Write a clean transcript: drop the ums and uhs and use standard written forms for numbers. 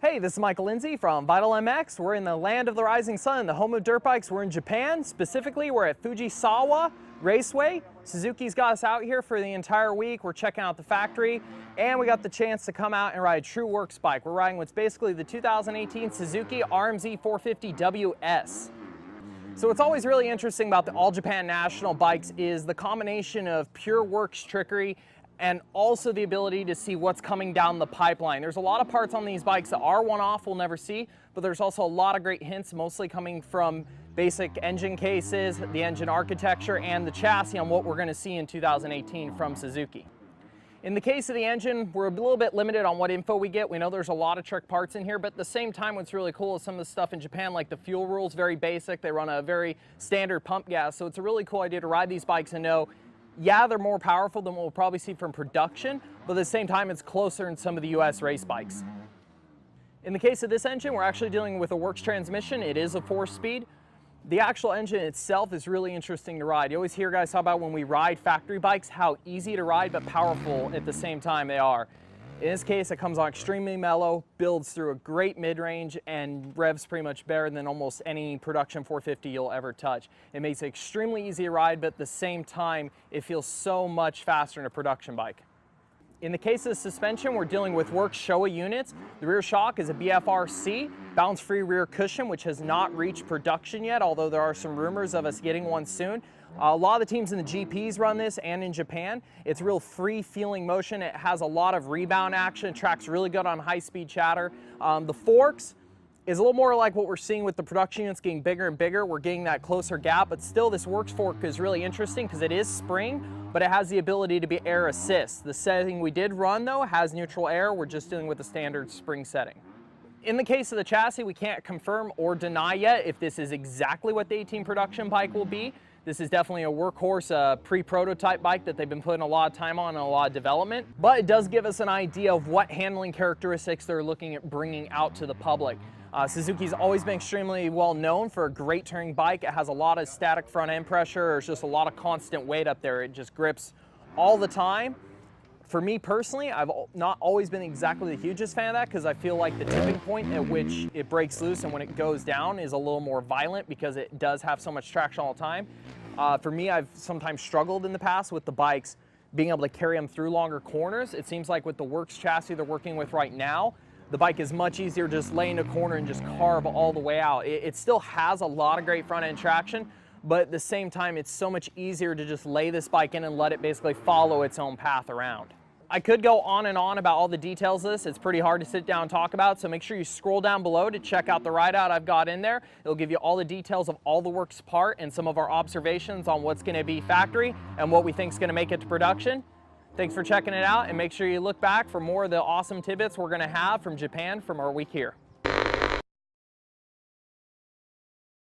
Hey, this is Michael Lindsay from Vital MX. We're in the land of the rising sun, the home of dirt bikes. We're in Japan. Specifically, we're at Fujisawa Raceway. Suzuki's got us out here for the entire week. We're checking out the factory, and we got the chance to come out and ride a true works bike. We're riding what's basically the 2018 Suzuki Z450WS. So what's always really interesting about the All Japan National bikes is the combination of pure works trickery and also the ability to see what's coming down the pipeline. There's a lot of parts on these bikes that are one-off we'll never see, but there's also a lot of great hints, mostly coming from basic engine cases, the engine architecture, and the chassis on what we're going to see in 2018 from Suzuki. In the case of the engine, we're a little bit limited on what info we get. We know there's a lot of trick parts in here, but at the same time, what's really cool is some of the stuff in Japan, like the fuel rules, very basic. They run a very standard pump gas, so it's a really cool idea to ride these bikes and know, yeah, they're more powerful than what we'll probably see from production, but at the same time, it's closer in some of the US race bikes. In the case of this engine, we're actually dealing with a works transmission. It is a 4-speed. The actual engine itself is really interesting to ride. You always hear guys talk about when we ride factory bikes, how easy to ride but powerful at the same time they are. In this case, it comes on extremely mellow, builds through a great mid-range, and revs pretty much better than almost any production 450 you'll ever touch. It makes it extremely easy to ride, but at the same time, it feels so much faster than a production bike. In the case of the suspension, we're dealing with works Showa units. The rear shock is a BFRC, balance-free rear cushion, which has not reached production yet, although there are some rumors of us getting one soon. A lot of the teams in the GPs run this, and in Japan. It's real free-feeling motion. It has a lot of rebound action. It tracks really good on high-speed chatter. The forks is a little more like what we're seeing with the production units getting bigger and bigger. We're getting that closer gap, but still this works fork is really interesting because it is spring, but it has the ability to be air assist. The setting we did run, though, has neutral air. We're just dealing with the standard spring setting. In the case of the chassis, we can't confirm or deny yet if this is exactly what the 18 production bike will be. This is definitely a workhorse, pre-prototype bike that they've been putting a lot of time on and a lot of development, but it does give us an idea of what handling characteristics they're looking at bringing out to the public. Suzuki's always been extremely well known for a great touring bike. It has a lot of static front end pressure. There's just a lot of constant weight up there. It just grips all the time. For me personally, I've not always been exactly the hugest fan of that because I feel like the tipping point at which it breaks loose and when it goes down is a little more violent because it does have so much traction all the time. For me, I've sometimes struggled in the past with the bikes being able to carry them through longer corners. It seems like with the works chassis they're working with right now, the bike is much easier to just lay in a corner and just carve all the way out. It still has a lot of great front end traction, but at the same time, it's so much easier to just lay this bike in and let it basically follow its own path around. I could go on and on about all the details of this. It's pretty hard to sit down and talk about, so make sure you scroll down below to check out the ride-out I've got in there. It'll give you all the details of all the works part and some of our observations on what's going to be factory and what we think is going to make it to production. Thanks for checking it out, and make sure you look back for more of the awesome tidbits we're going to have from Japan from our week here.